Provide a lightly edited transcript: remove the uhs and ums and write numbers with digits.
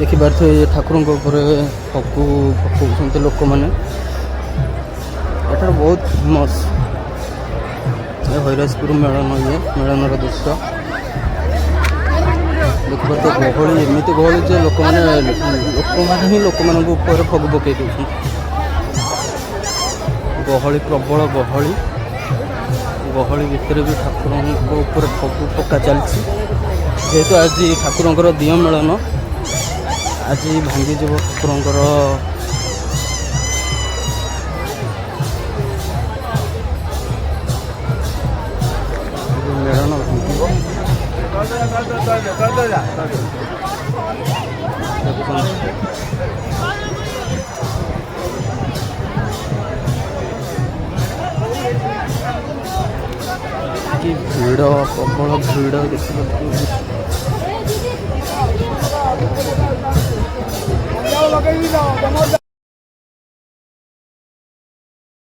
देखिपे ठाकुर फगु पकाउछन्ति लोक मैंने एठार बहुत फेमस हईराजपुर मेलन ये मेलनर दृश्य देखिए गहली एमती गहली जे लोक मैंने ही लोक मान फगु पकई दूसरी गहली प्रबल गहली गहली भितर भी ठाकुर फगु पका चलती जेहेतु आज ठाकुर दिय मेलन आज भांगीज ठाकुर मेलन कि भीड़ प्रबल भीड़ देखिए